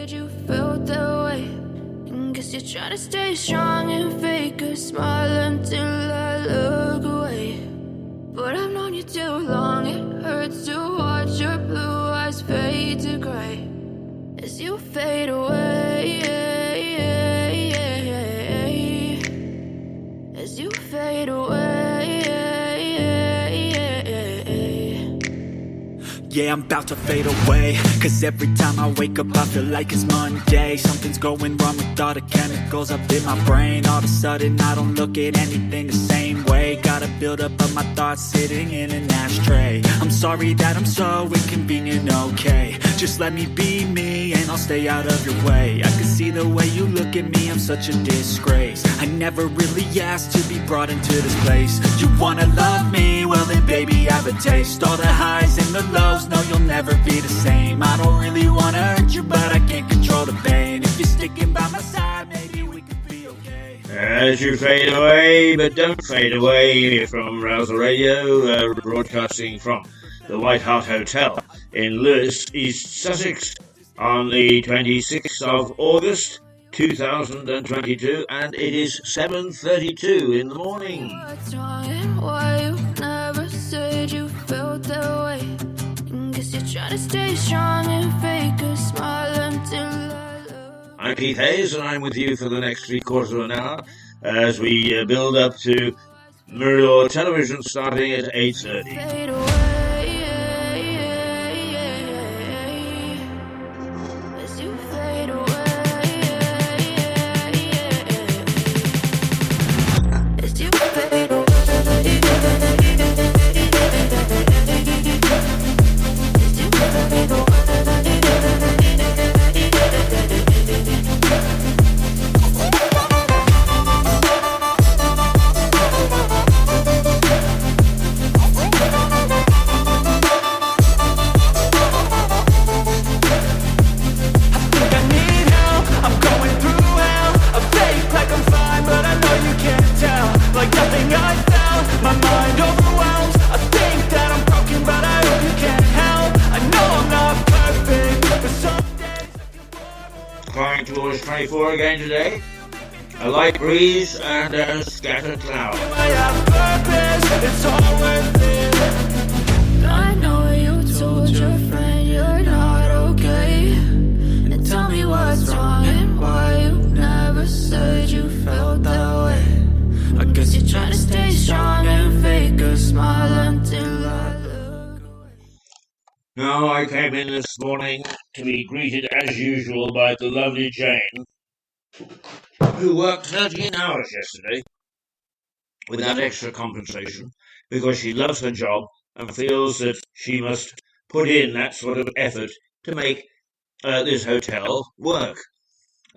said you felt that way. And guess you're trying to stay strong and fake a smile until I look away. But I've known you too long, it hurts to watch your blue eyes fade to gray as you fade away, as you fade away. Yeah, I'm about to fade away, cause every time I wake up I feel like it's Monday. Something's going wrong with all the chemicals up in my brain. All of a sudden I don't look at anything the same way. Got a buildup of my thoughts sitting in an ashtray. I'm sorry that I'm so inconvenient, okay. Just let me be me and I'll stay out of your way. I can see the way you look at me, I'm such a disgrace. I never really asked to be brought into this place. You wanna love me? Well then baby have a taste. All the highs and the lows, no you'll never be the same. I don't really wanna hurt you, but I can't control the pain. If you're sticking by my side, maybe we could be okay. As you fade away, but don't fade away, from Rouser Radio, broadcasting from the White Hart Hotel in Lewes, East Sussex, on the 26th of August 2022, and it is 7:32 in the morning. What's wrong and why you never said you felt that way? And guess you're trying to stay strong and fake a smile until I look. I'm Keith Hayes, and I'm with you for the next 3/4 of an hour as we build up to Mirror Television starting at 8:30. Fade away, as you fade away, as you fade away, as you fade away. Like nothing I found, my mind overwhelms. I think that I'm broken, but I hope you can't help. I know I'm not perfect, but some days I feel Flying towards 24 again today. A light breeze and a scattered cloud. I have purpose, it's all worth it. I know you told your friend you're not okay. And tell me what's wrong and why you never said you felt that way. I guess you're trying to stay strong and fake a smile until I look away. Now I came in this morning to be greeted as usual by the lovely Jane, who worked 13 hours yesterday without extra compensation because she loves her job and feels that she must put in that sort of effort to make this hotel work.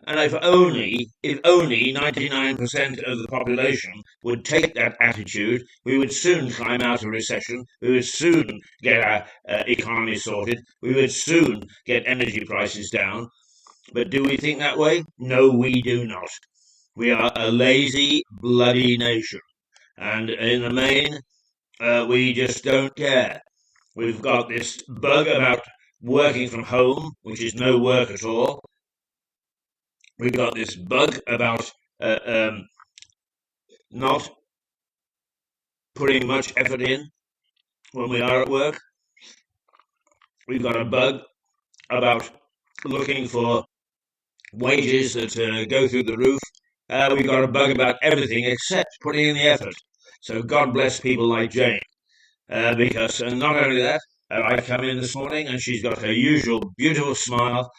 And if only 99% of the population would take that attitude, we would soon climb out of recession, we would soon get our economy sorted, we would soon get energy prices down. But do we think that way? No, we do not. We are a lazy, bloody nation. And in the main, we just don't care. We've got this bug about working from home, which is no work at all. We've got this bug about not putting much effort in when we are at work. We've got a bug about looking for wages that go through the roof. We've got a bug about everything except putting in the effort. So God bless people like Jane. Because not only that, I come in this morning and she's got her usual beautiful smile.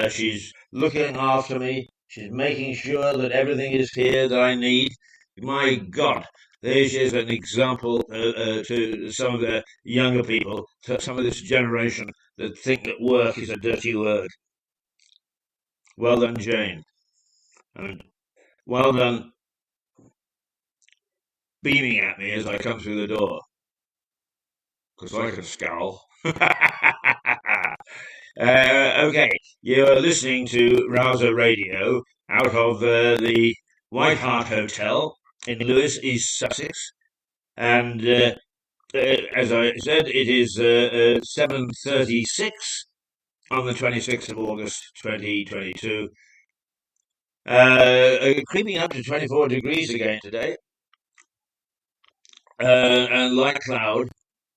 She's looking after me. She's making sure that everything is here that I need. My God, there she is, an example to some of the younger people, to some of this generation that think that work is a dirty word. Well done, Jane. And well done beaming at me as I come through the door. Because I can scowl. Okay, you're listening to Rouser Radio out of the White Hart Hotel in Lewes, East Sussex. And as I said, it is 7:36 on the 26th of August 2022. Creeping up to 24 degrees again today. And light cloud,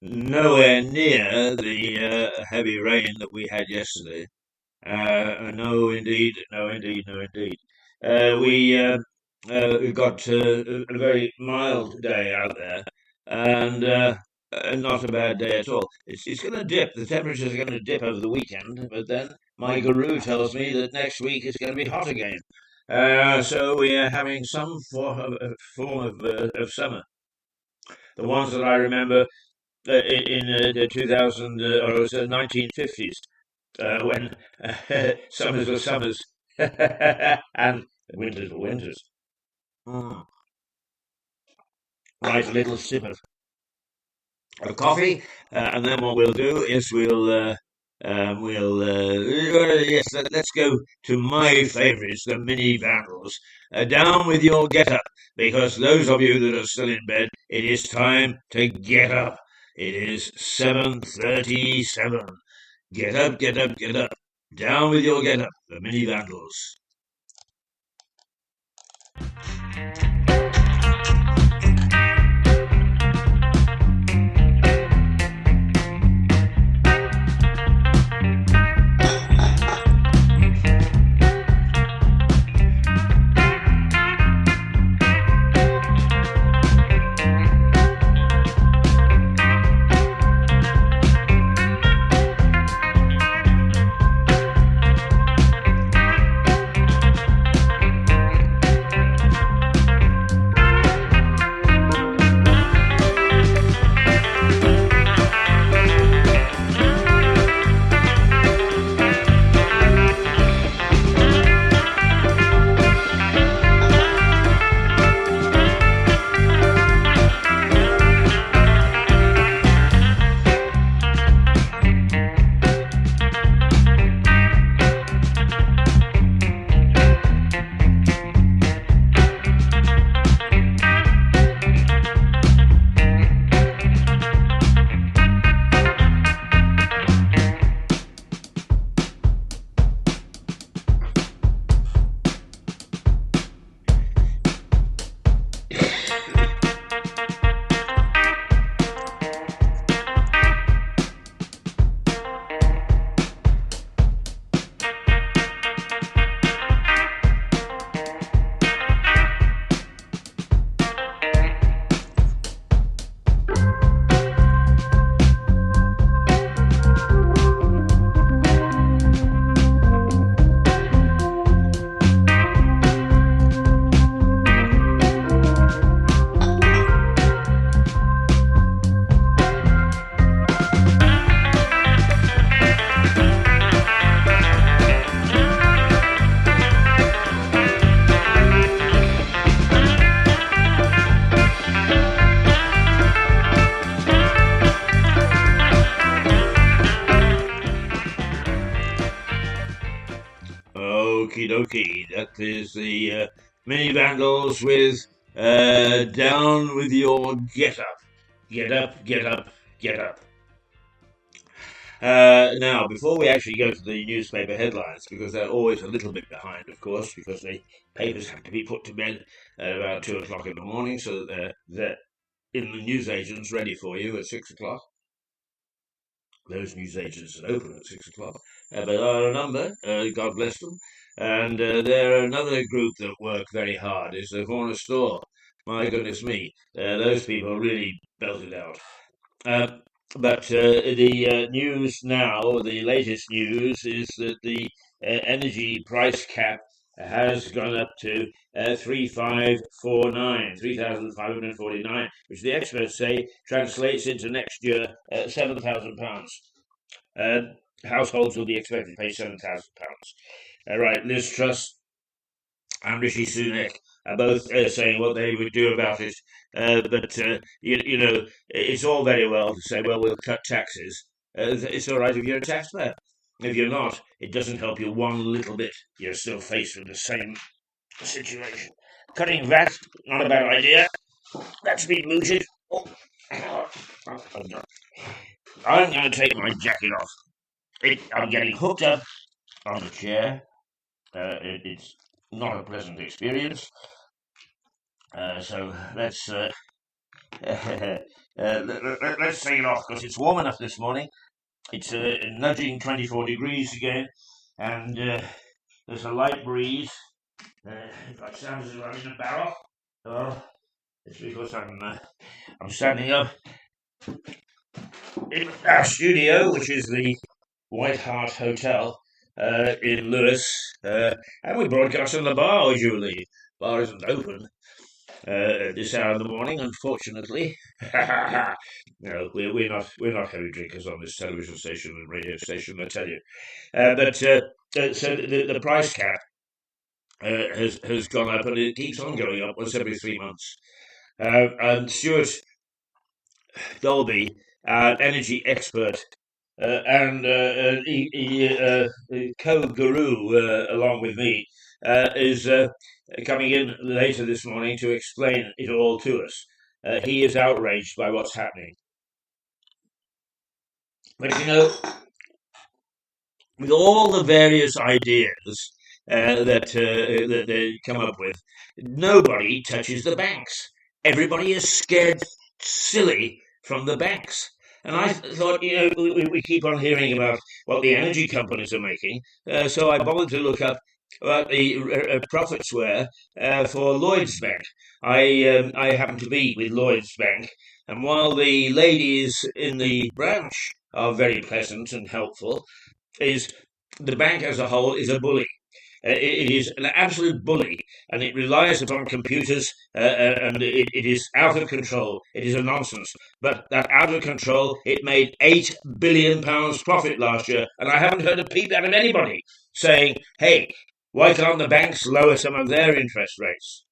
nowhere near the heavy rain that we had yesterday. No, indeed, no, indeed, no, indeed. We got a very mild day out there, and not a bad day at all. It's going to dip. The temperatures are going to dip over the weekend, but then my guru tells me that next week is going to be hot again. So we are having some form of summer. The ones that I remember in the 2000 or it was the 1950s, when summers were summers and winters were winters. Right, a little sip of coffee, and then what we'll do is yes, let's go to my favourites, the mini Vandals. Down with your get up, because those of you that are still in bed, it is time to get up. It is 7:37. Get up, get up, get up. Down with your get up, the mini Vandals. Okie dokie, that is the mini Vandals with Down with Your Get Up. Get up, get up, get up. Now, before we actually go to the newspaper headlines, because they're always a little bit behind, of course, because the papers have to be put to bed at about 2 o'clock in the morning, so that they're in the newsagents ready for you at 6 o'clock. Those newsagents that open at 6 o'clock. But there are a number, God bless them, and they're another group that work very hard, is the corner store. My goodness me, those people really belt it out. But the news now, the latest news, is that the energy price cap has gone up to 3,549, which the experts say translates into next year £7,000. Households will be expected to pay £7,000. Right, Liz Truss and Rishi Sunak are both saying what they would do about it. But you know, it's all very well to say, well, we'll cut taxes. It's all right if you're a taxpayer. If you're not, it doesn't help you one little bit. You're still faced with the same situation. Cutting VAT, not a bad idea. That's been mooted. Oh. I'm going to take my jacket off. I'm getting hooked up on the chair. It's not a pleasant experience. So let's take it off because it's warm enough this morning. It's nudging 24 degrees again, and there's a light breeze. If I sound as if I'm in a barrel, well, it's because I'm standing up in our studio, which is the White Hart Hotel in Lewis, and we broadcast in the bar usually. Bar isn't open at this hour in the morning, unfortunately. No, we're not heavy drinkers on this television station and radio station, I tell you. So the price cap has gone up, and it keeps on going up once every 3 months. And Stuart Dolby, energy expert, and co-guru along with me, is coming in later this morning to explain it all to us. He is outraged by what's happening. But with all the various ideas that they come up with, nobody touches the banks. Everybody is scared silly from the banks. And I thought, we keep on hearing about what the energy companies are making, so I bothered to look up what the profits were for Lloyds Bank. I happen to be with Lloyds Bank, and while the ladies in the branch are very pleasant and helpful, is the bank as a whole is a bully. It is an absolute bully, and it relies upon computers, and it is out of control. It is a nonsense. But that out of control, it made £8 billion profit last year, and I haven't heard a peep out of anybody saying, hey, why can't the banks lower some of their interest rates?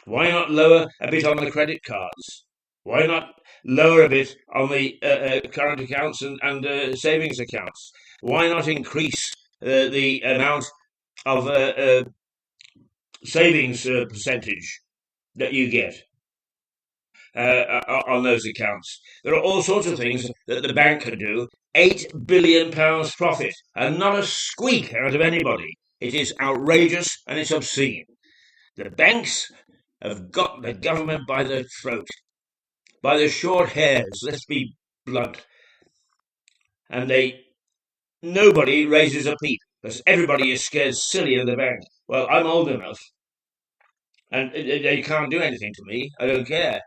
Why not lower a bit on the credit cards? Why not lower a bit on the current accounts and savings accounts? Why not increase the amount of savings percentage that you get on those accounts? There are all sorts of things that the bank can do. £8 billion profit, and not a squeak out of anybody. It is outrageous and it's obscene. The banks have got the government by the throat, by the short hairs, let's be blunt. And nobody raises a peep, because everybody is scared silly of the bank. Well, I'm old enough, and they can't do anything to me. I don't care.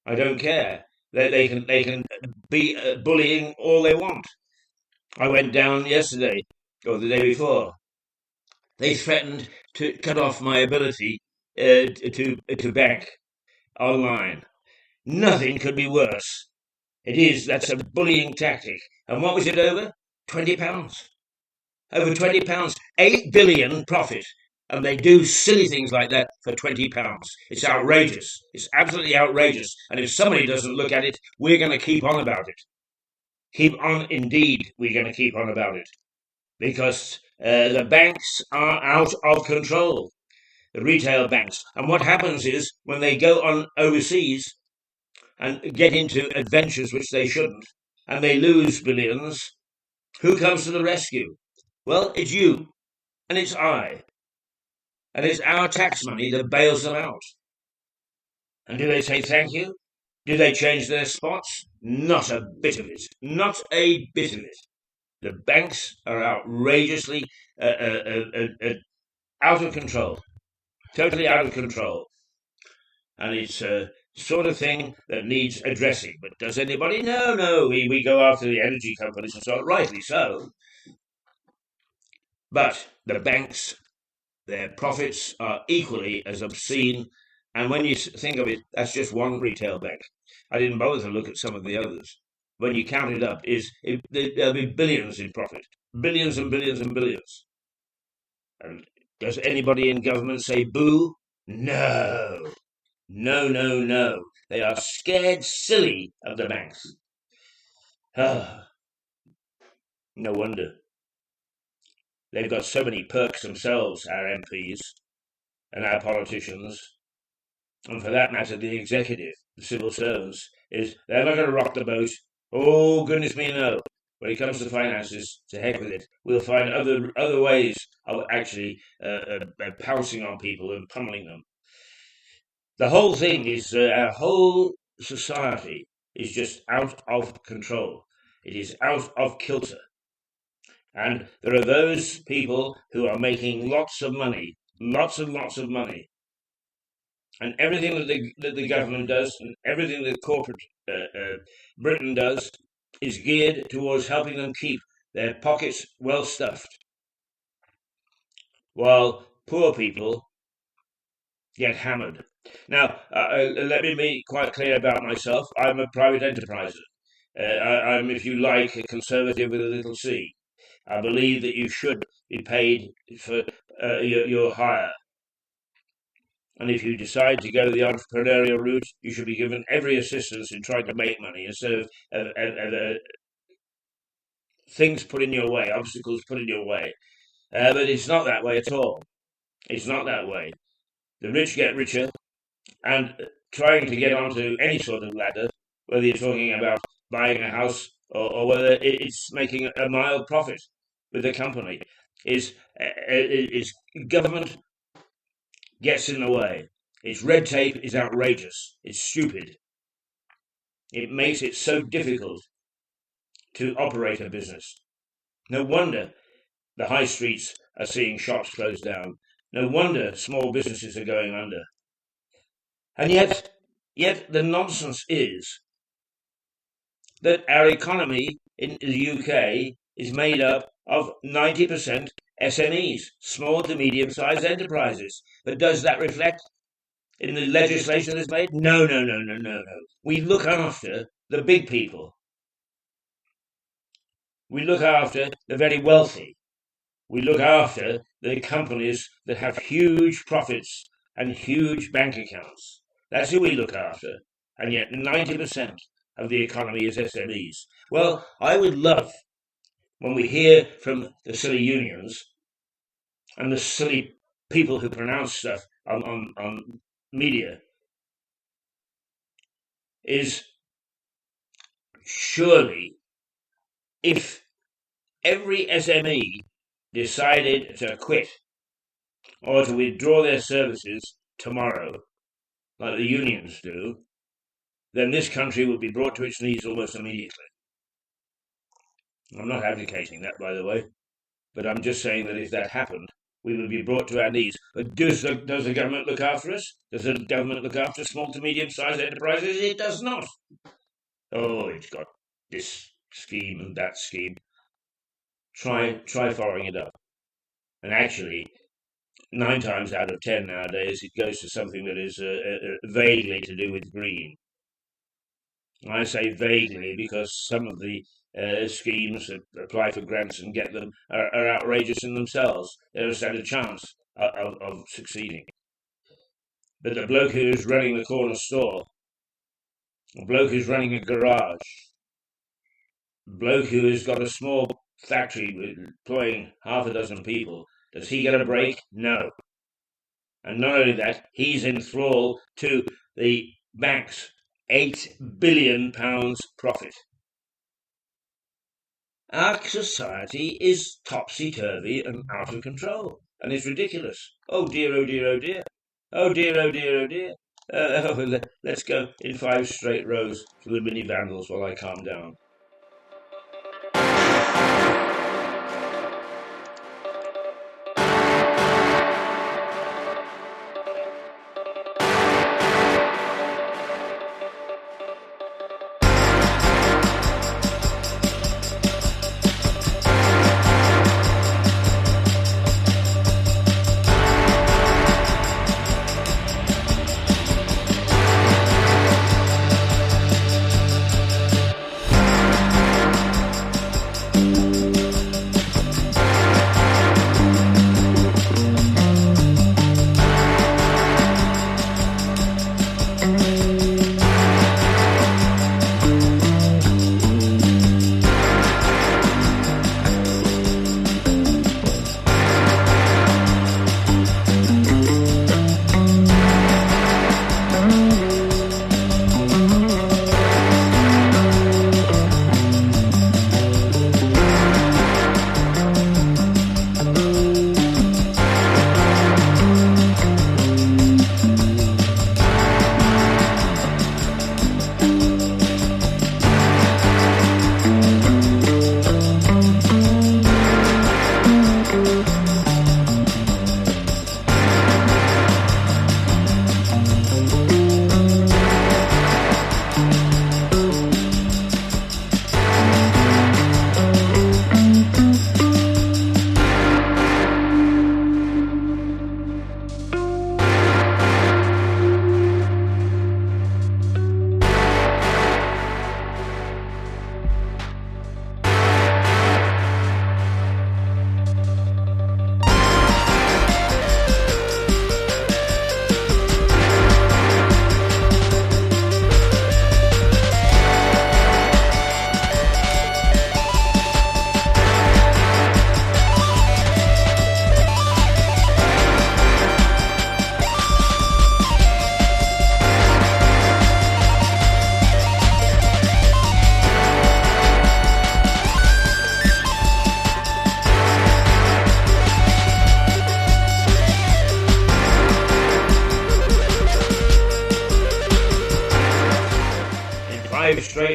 I don't care. They can be bullying all they want. I went down yesterday, or the day before. They threatened to cut off my ability to bank online. Nothing could be worse. That's a bullying tactic. And what was it over? £20. Over £20. 8 billion profit. And they do silly things like that for £20. It's outrageous. It's absolutely outrageous. And if somebody doesn't look at it, we're going to keep on about it. Keep on, indeed, we're going to keep on about it. Because the banks are out of control. The retail banks. And what happens is, when they go on overseas and get into adventures which they shouldn't, and they lose billions, who comes to the rescue? Well, it's you, and it's I, and it's our tax money that bails them out. And do they say thank you? Do they change their spots? Not a bit of it. Not a bit of it. The banks are outrageously out of control. Totally out of control. And it's a sort of thing that needs addressing. But does anybody? No. We go after the energy companies and so on, rightly so. But the banks, their profits are equally as obscene. And when you think of it, that's just one retail bank. I didn't bother to look at some of the others. When you count it up, there'll be billions in profit. Billions and billions and billions. And does anybody in government say boo? No. No. They are scared silly of the banks. Ah, no wonder. They've got so many perks themselves, our MPs and our politicians, and for that matter, the executive, the civil servants, they're not going to rock the boat. Oh, goodness me, no. When it comes to finances, to heck with it. We'll find other ways of actually pouncing on people and pummeling them. The whole thing is our whole society is just out of control. It is out of kilter. And there are those people who are making lots of money, lots and lots of money. And everything that the government does, and everything that corporate Britain does, is geared towards helping them keep their pockets well stuffed, while poor people get hammered. Now, let me be quite clear about myself. I'm a private enterpriser. I'm, if you like, a conservative with a little c. I believe that you should be paid for your hire. And if you decide to go the entrepreneurial route, you should be given every assistance in trying to make money instead of things put in your way, obstacles put in your way. But it's not that way at all. It's not that way. The rich get richer, and trying to get onto any sort of ladder, whether you're talking about buying a house or whether it's making a mild profit with the company, is government gets in the way. Its red tape is outrageous. It's stupid. It makes it so difficult to operate a business. No wonder the high streets are seeing shops closed down. No wonder small businesses are going under. And yet the nonsense is that our economy in the UK is made up of 90% SMEs, small to medium-sized enterprises. But does that reflect in the legislation that's made? No. We look after the big people. We look after the very wealthy. We look after the companies that have huge profits and huge bank accounts. That's who we look after. And yet 90% of the economy is SMEs. Well, I would love, when we hear from the silly unions and the silly people who pronounce stuff on media, is surely if every SME decided to quit or to withdraw their services tomorrow, like the unions do, then this country would be brought to its knees almost immediately. I'm not advocating that, by the way, but I'm just saying that if that happened, we would be brought to our knees. But does the government look after us? Does the government look after small to medium-sized enterprises? It does not. Oh, it's got this scheme and that scheme. Try following it up. And actually, 9 times out of 10 nowadays, it goes to something that is vaguely to do with green. I say vaguely because some of the schemes that apply for grants and get them are outrageous in themselves. They don't stand a chance of succeeding. But the bloke who is running the corner store, the bloke who's running a garage, the bloke who has got a small factory employing half a dozen people, does he get a break? No. And not only that, he's in thrall to the banks. £8 billion profit. Our society is topsy-turvy and out of control, and it's ridiculous. Oh dear, oh dear, oh dear. Oh dear, oh dear, oh dear. Let's go in 5 straight rows to the mini Vandals while I calm down.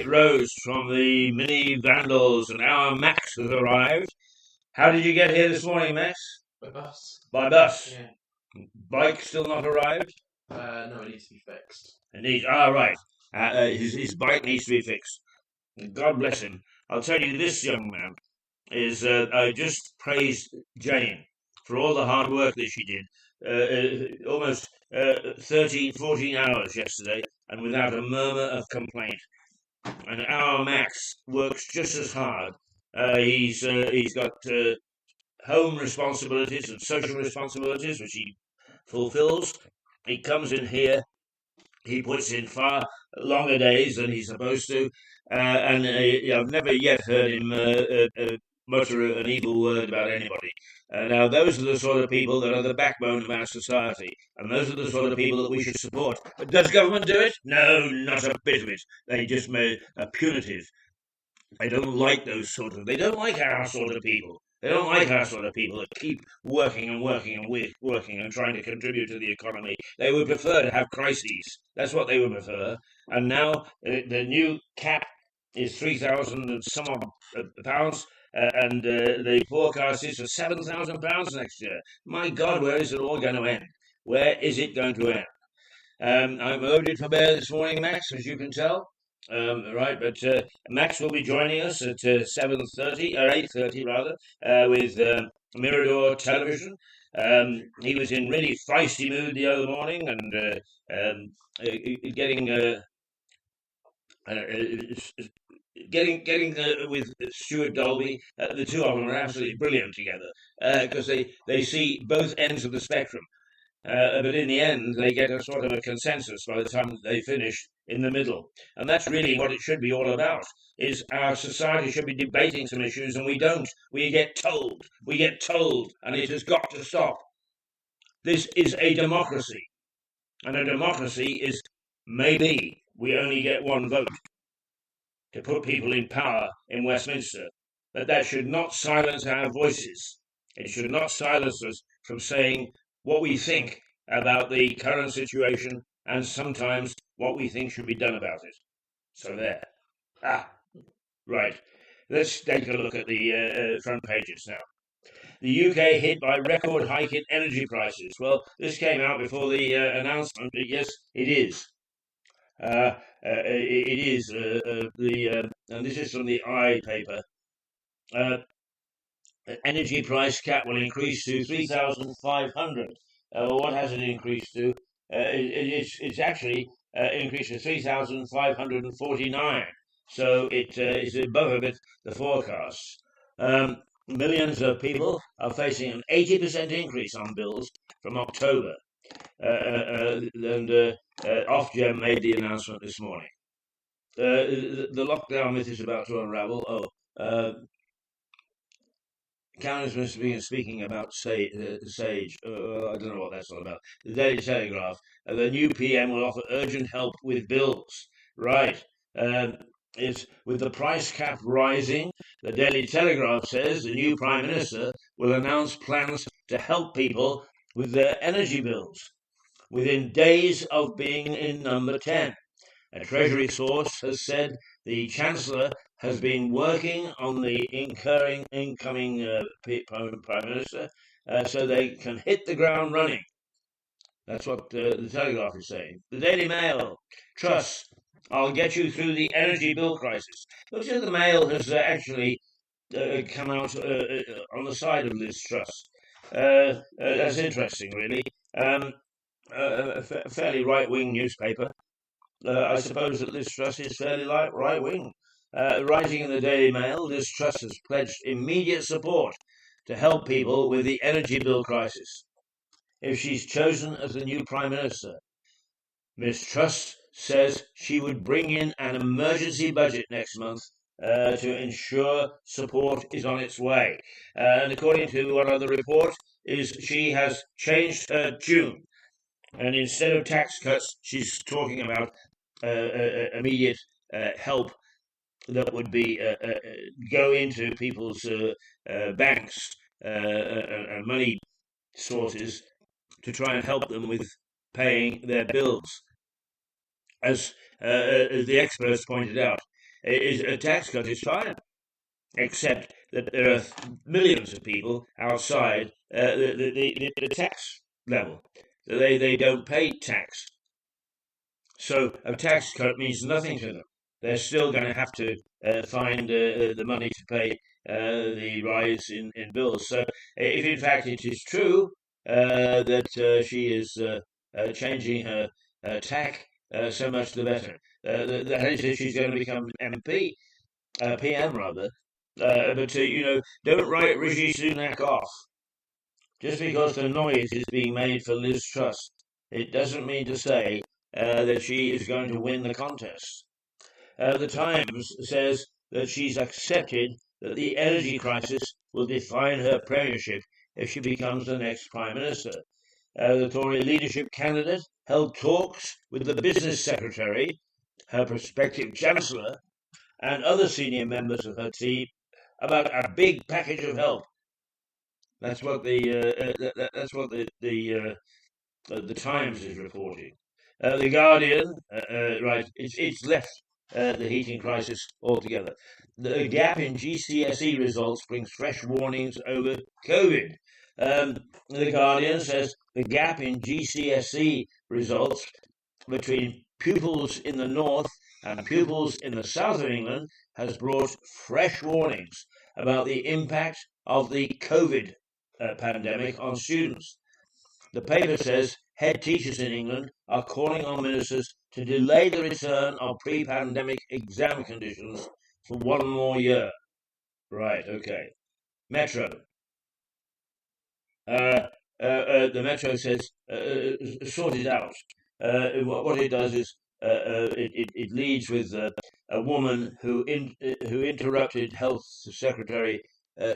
great Rose from the mini Vandals, and our Max has arrived. How did you get here this morning, Max? By bus. By bus. Yeah. Bike still not arrived? No, it needs to be fixed. It needs. Right. His bike needs to be fixed. God bless him. I'll tell you, this young man is. I just praised Jane for all the hard work that she did. Almost 13, 14 hours yesterday, and without a murmur of complaint. And our Max works just as hard. He's got home responsibilities and social responsibilities, which he fulfills. He comes in here. He puts in far longer days than he's supposed to, and I've never yet heard him mutter an evil word about anybody. Now, those are the sort of people that are the backbone of our society, and those are the sort of people that we should support. But does government do it? No, not a bit of it. They just made punitive. They don't like those sort of. They don't like our sort of people. They don't like our sort of people that keep working and working and working and trying to contribute to the economy. They would prefer to have crises. That's what they would prefer. And now the new cap is 3,000 and some odd pounds, and the forecast is for £7,000 next year. My God, where is it all going to end? Where is it going to end? I'm loaded for bear this morning, Max, as you can tell. Right, but Max will be joining us at 7:30 or 8:30 rather, with Mirador Television. He was in really feisty mood the other morning, and getting with Stuart Dolby. The two of them are absolutely brilliant together because they see both ends of the spectrum. But in the end, they get a sort of a consensus by the time they finish in the middle. And that's really what it should be all about, is our society should be debating some issues, and we don't. We get told, and it has got to stop. This is a democracy, and a democracy is maybe we only get one vote to put people in power in Westminster, but that should not silence our voices. It should not silence us from saying what we think about the current situation, and sometimes what we think should be done about it. So there. Right. Let's take a look at the front pages now. The UK hit by record hike in energy prices. Well, this came out before the announcement, but yes, it is. It is and this is from the I paper. Energy price cap will increase to 3,500. What has it increased to? It's actually increased to 3,549. So it is above a bit the forecasts. Millions of people are facing an 80% increase on bills from October. And Ofgem made the announcement this morning. The lockdown myth is about to unravel. Karen has been speaking about Sage. I don't know what that's all about. The Daily Telegraph. The new PM will offer urgent help with bills. Right. It's with the price cap rising. The Daily Telegraph says the new Prime Minister will announce plans to help people with their energy bills within days of being in number 10. A Treasury source has said the Chancellor has been working on the incoming Prime Minister so they can hit the ground running. That's what the Telegraph is saying. The Daily Mail, Truss, I'll get you through the energy bill crisis. Looks like the Mail has actually come out on the side of this Truss. That's interesting, really. A fairly right-wing newspaper. I suppose that Liz Truss is fairly right-wing. Writing in the Daily Mail, Liz Truss has pledged immediate support to help people with the energy bill crisis if she's chosen as the new Prime Minister. Ms. Truss says she would bring in an emergency budget next month to ensure support is on its way. And according to one other report, she has changed her tune. And instead of tax cuts, she's talking about immediate help that would be go into people's banks and money sources to try and help them with paying their bills. As the experts pointed out, a tax cut is fine, except that there are millions of people outside the tax level. They don't pay tax. So a tax cut means nothing to them. They're still going to have to find the money to pay the rise in bills. So if in fact it is true that she is changing her tack, so much the better. That is, if she's going to become MP, PM rather. But don't write Rishi Sunak off just because the noise is being made for Liz Truss. It doesn't mean to say that she is going to win the contest. The Times says that she's accepted that the energy crisis will define her premiership if she becomes the next Prime Minister. The Tory leadership candidate held talks with the business secretary, her prospective chancellor, and other senior members of her team about a big package of help. That's what the Times is reporting. The Guardian, right, it's left the heating crisis altogether. The gap in GCSE results brings fresh warnings over COVID. The Guardian says the gap in GCSE results between pupils in the north and pupils in the south of England has brought fresh warnings about the impact of the COVID pandemic on students. The paper says head teachers in England are calling on ministers to delay the return of pre-pandemic exam conditions for one more year. Right, okay. Metro. The Metro says sort it out. What it does is it leads with a woman who interrupted Health Secretary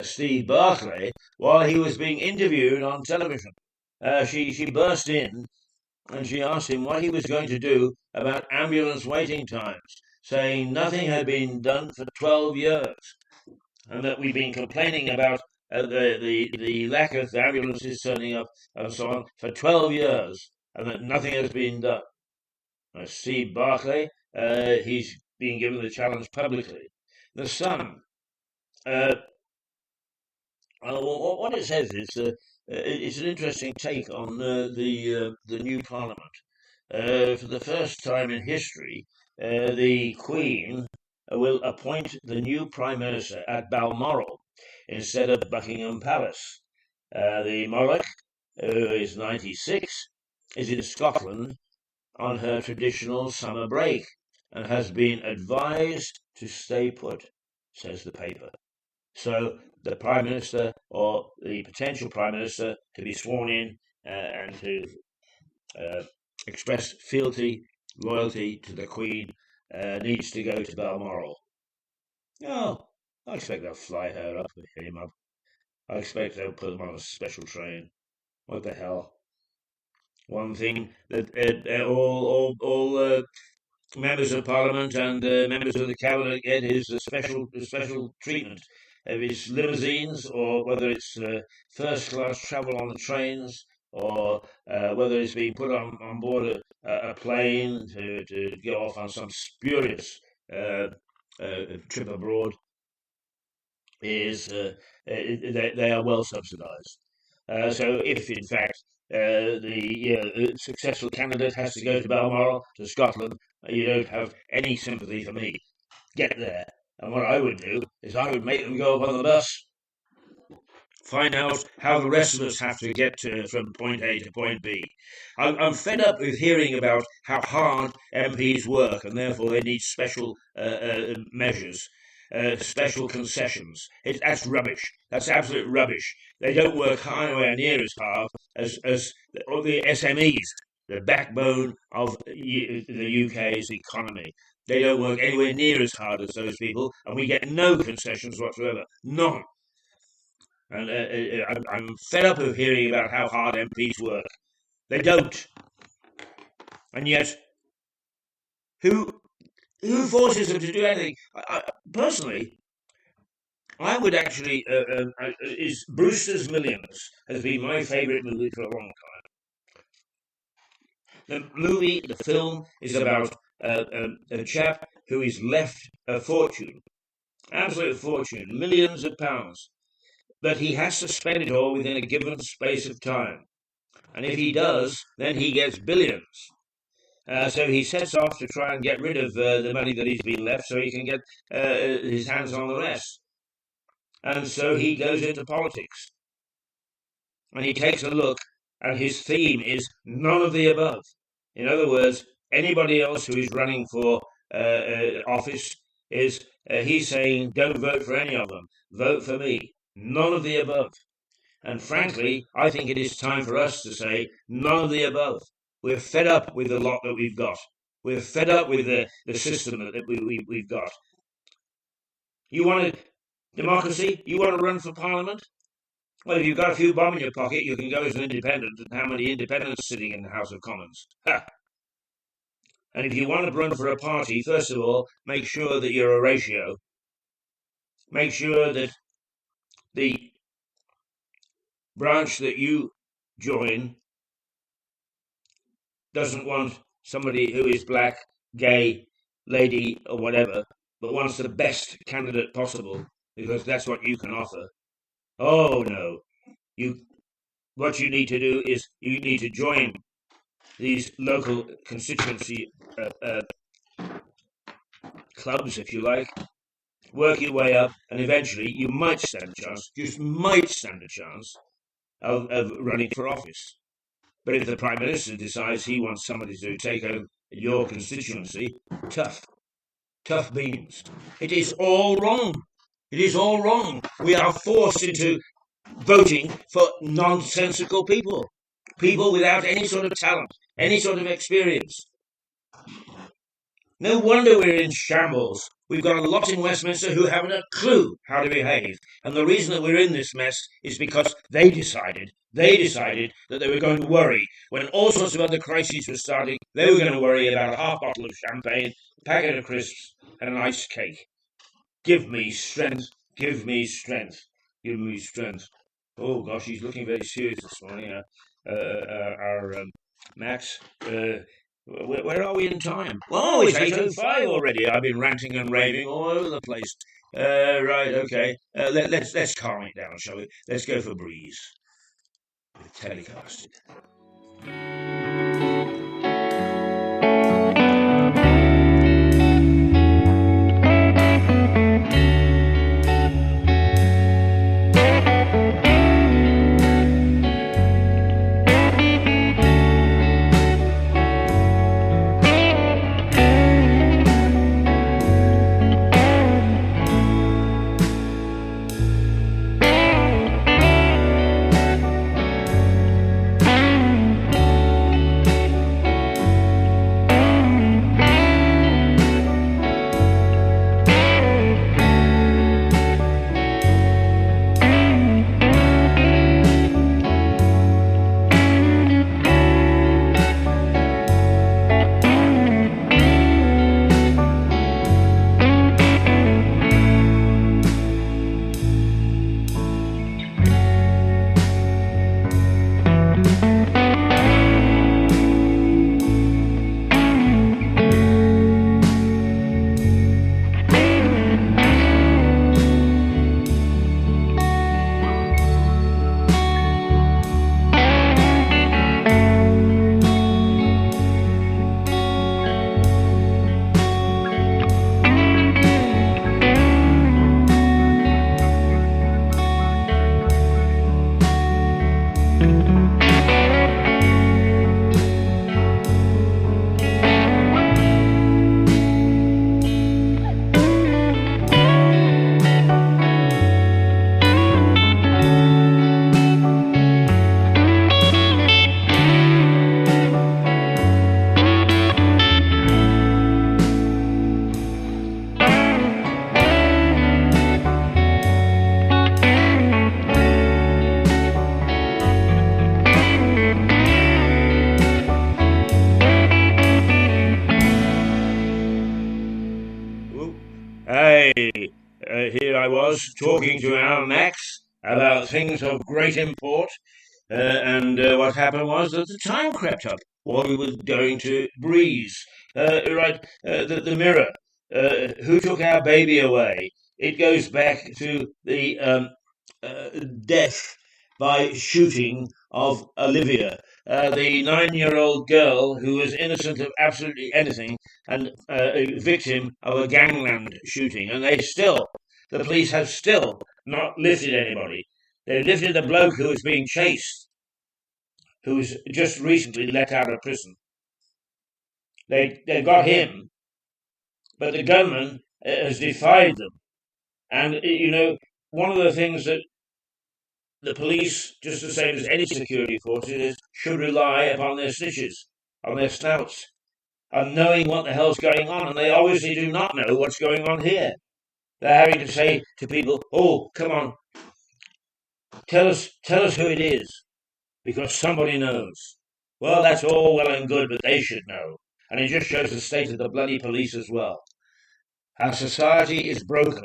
Steve Barclay while he was being interviewed on television. She burst in and she asked him what he was going to do about ambulance waiting times, saying nothing had been done for 12 years and that we've been complaining about the lack of ambulances turning up and so on for 12 years and that nothing has been done. Steve Barclay, he's being given the challenge publicly. The Sun, what it says is it's an interesting take on the new Parliament. For the first time in history, the Queen will appoint the new Prime Minister at Balmoral instead of Buckingham Palace. The monarch, who is 96, is in Scotland on her traditional summer break and has been advised to stay put, says the paper. So the Prime Minister or the potential Prime Minister to be sworn in and to express fealty, loyalty to the Queen needs to go to Balmoral. Oh, I expect they'll fly her up and him up. I expect they'll put him on a special train. What the hell? One thing that all members of Parliament and members of the Cabinet get is the special treatment of his limousines, or whether it's first class travel on the trains, or whether it's being put on board a plane to go off on some spurious trip abroad. Is they are well subsidised. So if in fact the successful candidate has to go to Balmoral, to Scotland, you don't have any sympathy for me. Get there. And what I would do is I would make them go up on the bus, find out how the rest of us have to get from point A to point B. I'm fed up with hearing about how hard MPs work and therefore they need special measures. Special concessions. That's rubbish. That's absolute rubbish. They don't work anywhere near as hard as the SMEs, the backbone of the UK's economy. They don't work anywhere near as hard as those people, and we get no concessions whatsoever. None. And I'm fed up of hearing about how hard MPs work. They don't. And yet, who forces them to do anything? Personally, I would actually. Is Brewster's Millions has been my favourite movie for a long time. The film is about a chap who is left a fortune, absolute fortune, millions of pounds, but he has to spend it all within a given space of time. And if he does, then he gets billions. So he sets off to try and get rid of the money that he's been left so he can get his hands on the rest. And so he goes into politics. And he takes a look, and his theme is none of the above. In other words, anybody else who is running for office he's saying, don't vote for any of them, vote for me. None of the above. And frankly, I think it is time for us to say none of the above. We're fed up with the lot that we've got. We're fed up with the system that we've got. You want a democracy? You want to run for parliament? Well, if you've got a few bob in your pocket, you can go as an independent, and how many independents sitting in the House of Commons? Ha! And if you want to run for a party, first of all, make sure that you're a ratio. Make sure that the branch that you join doesn't want somebody who is black, gay, lady, or whatever, but wants the best candidate possible, because that's what you can offer. Oh no, what you need to do is you need to join these local constituency clubs, if you like, work your way up, and eventually you might stand a chance, just might stand a chance of running for office. But if the Prime Minister decides he wants somebody to take over your constituency, tough beans. It is all wrong. It is all wrong. We are forced into voting for nonsensical people without any sort of talent, any sort of experience. No wonder we're in shambles. We've got a lot in Westminster who haven't a clue how to behave. And the reason that we're in this mess is because they decided that they were going to worry. When all sorts of other crises were starting, they were going to worry about a half bottle of champagne, a packet of crisps, and an iced cake. Give me strength. Give me strength. Give me strength. Oh, gosh, he's looking very serious this morning. Our Max... where are we in time? Oh, it's 8:05 already. I've been ranting and raving all over the place. Right, okay. Let's calm it down, shall we? Let's go for Breeze. Telecasted. Here I was talking to our Max about things of great import, and what happened was that the time crept up. what he was going to breeze. The Mirror. Who took our baby away? It goes back to the death by shooting of Olivia, the 9-year-old girl who was innocent of absolutely anything and a victim of a gangland shooting. And the police have still not lifted anybody. They lifted the bloke who was being chased, who was just recently let out of prison. They've got him, but the gunman has defied them. And, one of the things that the police, just the same as any security forces, should rely upon their snitches, on their snouts, on knowing what the hell's going on. And they obviously do not know what's going on here. They're having to say to people, "Oh, come on, tell us who it is, because somebody knows." Well, that's all well and good, but they should know. And it just shows the state of the bloody police as well. Our society is broken.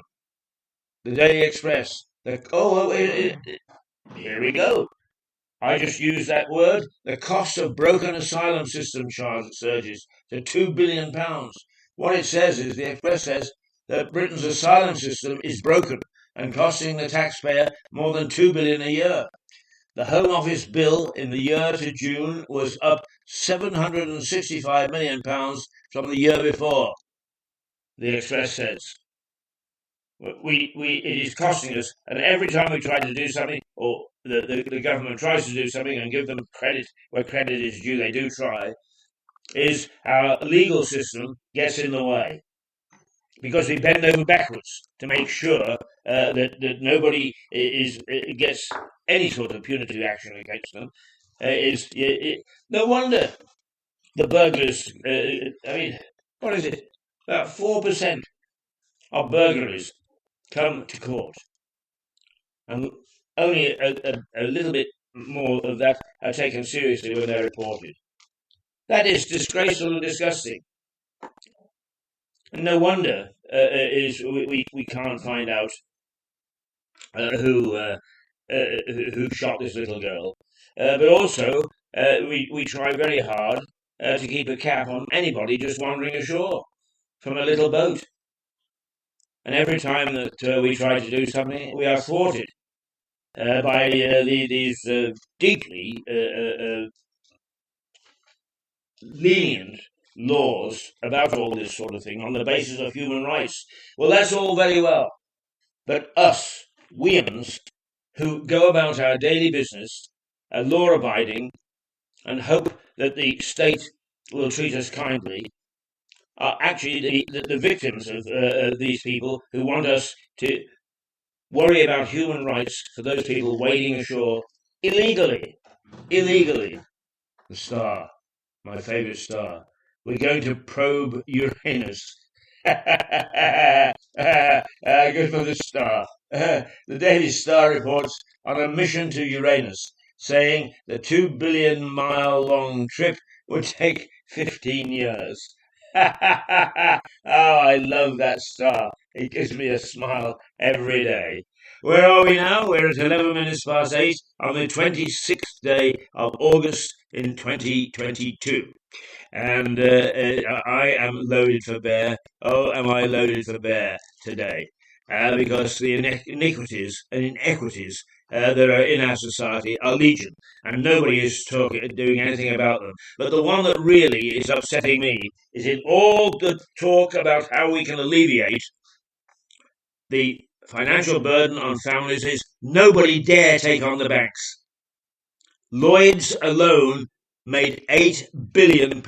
The Daily Express. Here we go. I just used that word. The cost of broken asylum system surges to £2 billion. What it says is, the Express says, that Britain's asylum system is broken and costing the taxpayer more than £2 billion a year. The Home Office bill in the year to June was up £765 million from the year before, the Express says. It is costing us, and every time we try to do something, or the government tries to do something and give them credit where credit is due, they do try, is our legal system gets in the way. Because we bend over backwards to make sure that nobody gets any sort of punitive action against them. No wonder the burglars, what is it? About 4% of burglaries come to court. And only a little bit more of that are taken seriously when they're reported. That is disgraceful and disgusting. And no wonder we can't find out who shot this little girl. But also, we try very hard to keep a cap on anybody just wandering ashore from a little boat. And every time that we try to do something, we are thwarted by these deeply lenient laws about all this sort of thing on the basis of human rights. Well, that's all very well. But us, weans, who go about our daily business, law-abiding, and hope that the state will treat us kindly, are actually the victims of these people who want us to worry about human rights for those people wading ashore illegally. The star, my favourite star. We're going to probe Uranus. Good for the star. The Daily Star reports on a mission to Uranus, saying the 2 billion mile long trip would take 15 years. Oh, I love that star. It gives me a smile every day. Where are we now? We're at 11 minutes past 8 on the 26th day of August in 2022. And I am loaded for bear. Oh, am I loaded for bear today? Because the iniquities and inequities that are in our society are legion, and nobody is doing anything about them. But the one that really is upsetting me is in all the talk about how we can alleviate the financial burden on families is nobody dare take on the banks. Lloyd's alone made £8 billion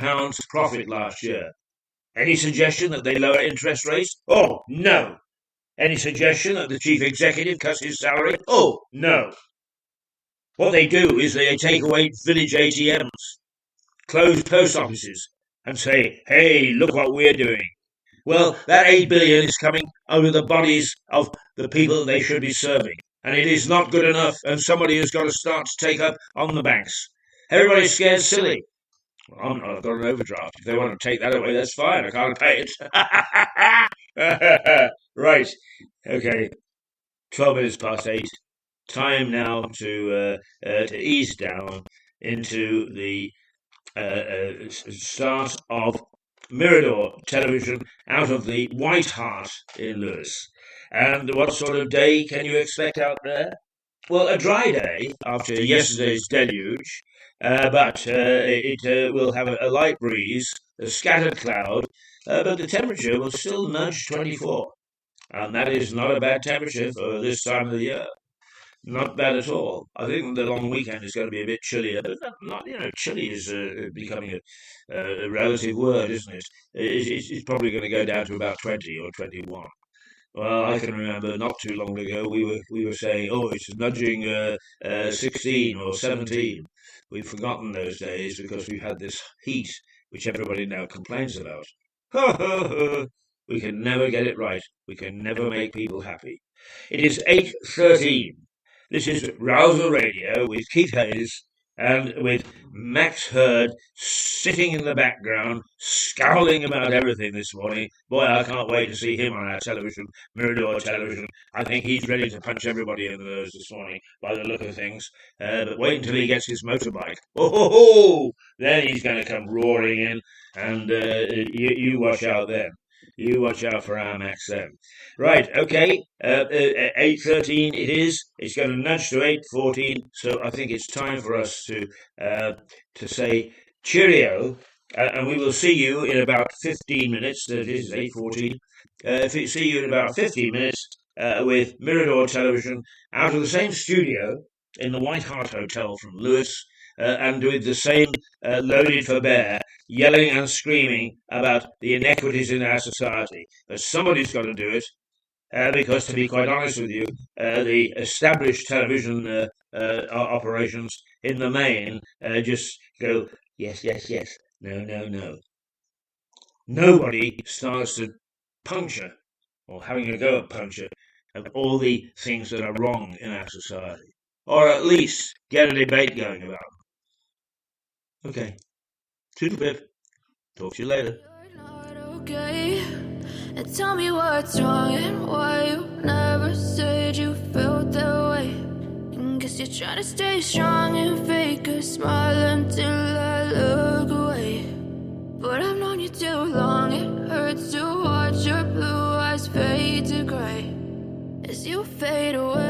profit last year. Any suggestion that they lower interest rates? Oh, no. Any suggestion that the chief executive cuts his salary? Oh, no. What they do is they take away village ATMs, close post offices, and say, hey, look what we're doing. Well, that 8 billion is coming out of the bodies of the people they should be serving. And it is not good enough, and somebody has got to start to take up on the banks. Everybody's scared silly. Well, I've got an overdraft. If they want to take that away, that's fine. I can't pay it. Right. Okay. 12 minutes past 8. Time now to ease down into the start of Mirador Television out of the White Hart in Lewes. And what sort of day can you expect out there? Well, a dry day after yesterday's deluge, but it will have a light breeze, a scattered cloud, but the temperature will still nudge 24. And that is not a bad temperature for this time of the year. Not bad at all. I think the long weekend is going to be a bit chillier, but chilly is becoming a relative word, isn't it? It's probably going to go down to about 20 or 21. Well, I can remember not too long ago we were saying, oh, it's nudging 16 or 17. We've forgotten those days because we've had this heat, which everybody now complains about. We can never get it right. We can never make people happy. It is 8:13. This is Rouser Radio with Keith Hayes and with Max Hurd sitting in the background, scowling about everything this morning. Boy, I can't wait to see him on our television, Mirador Television. I think he's ready to punch everybody in the nose this morning by the look of things. But wait until he gets his motorbike. Oh, then he's going to come roaring in, and you watch out then. You watch out for our Max then. Right, okay, 8:13 it is. It's going to nudge to 8:14, so I think it's time for us to say cheerio, and we will see you in about 15 minutes. That is 8:14. See you in about 15 minutes with Mirador Television out of the same studio in the White Hart Hotel from Lewes, and with the same loaded for bear, yelling and screaming about the inequities in our society. But somebody's got to do it, because, to be quite honest with you, the established television operations in the main just go, yes, yes, yes, no, no, no. Nobody starts to puncture, or having a go at puncture, of all the things that are wrong in our society. Or at least get a debate going about them. Okay. Toodle pip. Talk to you later. You're not okay. And tell me what's wrong and why you never said you felt that way. And guess you're trying to stay strong and fake a smile until I look away. But I've known you too long, it hurts to watch your blue eyes fade to gray as you fade away.